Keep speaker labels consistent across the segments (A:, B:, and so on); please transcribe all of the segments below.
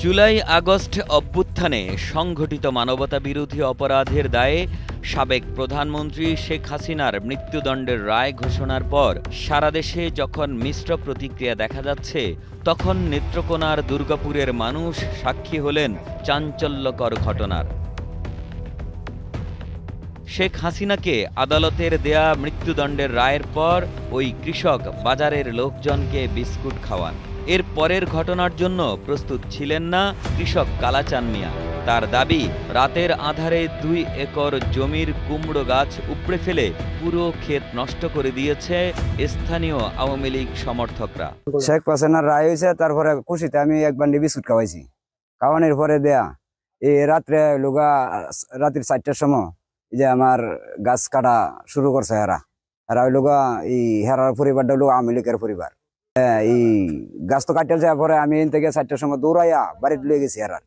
A: July August অভ্যুত্থানে সংঘটিত মানবতাবিরোধী অপরাধের দায়ে সাবেক প্রধানমন্ত্রী শেখ হাসিনার মৃত্যুদণ্ডের রায় ঘোষণার পর সারা দেশে যখন মিশ্র প্রতিক্রিয়া দেখা যাচ্ছে, তখন নেত্রকোনার দুর্গাপুরের মানুষ সাক্ষী হলেন চাঞ্চল্যকর ঘটনার। শেখ হাসিনাকে আদালতের দেয়া মৃত্যুদণ্ডের রায়ের পর ওই কৃষক বাজারের লোকজনকে বিস্কুট খাওয়ান। এর পরের ঘটনার জন্য প্রস্তুত ছিলেন না কৃষক কালাচান মিয়া। তার দাবি, রাতের আঁধারে 2 একর জমির কুমড়ো গাছ উপড়ে ফেলে পুরো ক্ষেত নষ্ট করে দিয়েছে স্থানীয় আওয়ামী লীগ সমর্থকরা।
B: শেখ হাসিনার রায় হয়েছে, তারপরে খুশিতে আমি এক বান্ডি বিস্কুট খাওয়াইছি। খাওয়ানোর পরে দেয়া এই রাত্রে রাত্রির 4টার সময় যে আমার গাছ কাটা শুরু করছে এরা ওই লোক এই হেরার পরিবারটা লোক আওয়ামী লীগের পরিবার। এই গাছ তো কাটতে যাওয়ার পরে আমি এন থেকে 4টার সময় দৌড়াইয়া বাড়িতে লয়ে গেছি। হেরার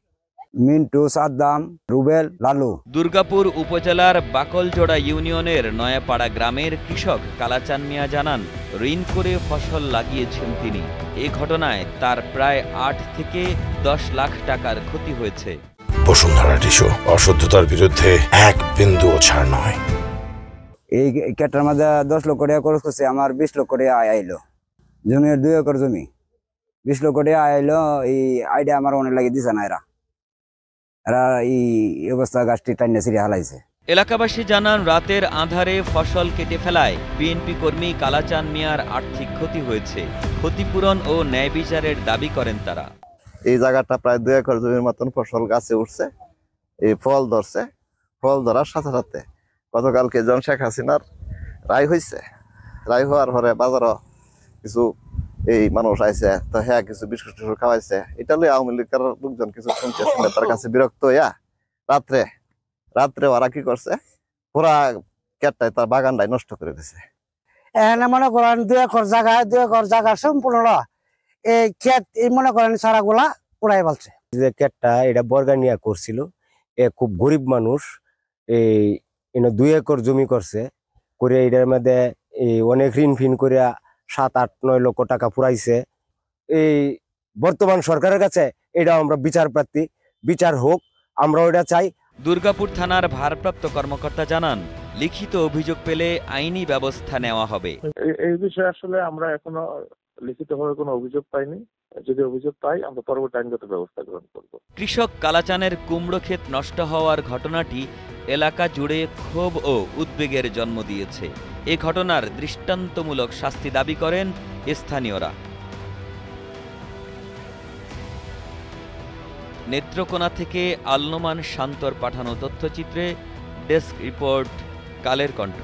B: মিন্টু, সাদ্দাম, রুবেল, লালু।
A: দুর্গাপুর উপজেলার বাকলজোড়া ইউনিয়নের নয়াপাড়া গ্রামের কৃষক কালাচান মিয়া জানান, ঋণ করে ফসল লাগিয়েছেন তিনি। এই ঘটনায় তার প্রায় 8 থেকে 10 লাখ টাকার ক্ষতি হয়েছে।
C: বসুন্ধরা টিস্যু, অশুদ্ধতার বিরুদ্ধে এক বিন্দুও ছাড় নয়।
B: এই ক্ষেত্রের মধ্যে 10 লক্ষ টাকা খরচ করছে, আমার 20 লক্ষ টাকা আয় আইলো। জমির 2 একর জমি, 20 লক্ষ টাকা আয় আইলো। এই আইডিয়া আমার অনেক লাগে দিছে না এরা এই অবস্থা গাছটি টাইনে ছিঁড়ে হালাইছে।
A: এলাকাবাসী জানান, রাতের আঁধারে ফসল কেটে ফেলায় বিএনপি কর্মী কালাচান মিয়ার আর্থিক ক্ষতি হয়েছে। ক্ষতিপূরণ ও ন্যায় বিচারের দাবি করেন তারা।
D: এই জায়গাটা প্রায় 2 একর জমির মতন ফসল গাছে উঠছে, এই ফল ধরছে। ফল ধরার সাথে সাথে গতকালকে যখন শেখ হাসিনার রায় হয়েছে, রায় হওয়ার পরে বাজারও কিছু এই মানুষ আইছে, তো হ্যাঁ কিছু বিস্কুট খাওয়াইছে। এটা লই আওয়ামী লীগের লোকজন কিছু শুনছে, শুনে তার কাছে বিরক্ত হইয়া রাত্রে ওরা কি করছে, পুরা কেটটায় তার বাগানটাই নষ্ট করে দিছে।
E: এখানে মনে করেন 2 একর জায়গা সম্পূর্ণ এই ক্ষেত মনে করেন সারাগুলা উড়াই ফেলছে।
F: যে ক্ষেতটা এটা বর্গানিয়া করছিল, এ খুব গরিব মানুষ, এই 2 একর জমি করছে করে এটার মধ্যে অনেক ঋণ ফিন করে 7-8-9 লক্ষ টাকা পুরাইছে। এই বর্তমান সরকারের কাছে এটা আমরা বিচার প্রার্থী, বিচার হোক, আমরা ওটা চাই।
A: দুর্গাপুর থানার ভারপ্রাপ্ত কর্মকর্তা জানান, লিখিত অভিযোগ পেলে আইনি ব্যবস্থা নেওয়া হবে।
G: এই বিষয়ে আসলে আমরা এখনো লিখিতভাবে কোনো অভিযোগ পাইনি। যদি অভিযোগ পাই, আমরা পরবর্তী আইনগত ব্যবস্থা গ্রহণ করব।
A: কৃষক কালাচানের কুমড়ো ক্ষেত নষ্ট হওয়ার ঘটনাটি এলাকা জুড়ে ক্ষোভ ও উদ্বেগের জন্ম দিয়েছে। এ ঘটনার দৃষ্টান্তমূলক শাস্তি দাবি করেন স্থানীয়রা। নেত্রকোনা থেকে আল নোমান শান্তর পাঠানো তথ্যচিত্রে ডেস্ক রিপোর্ট, কালের কণ্ঠ।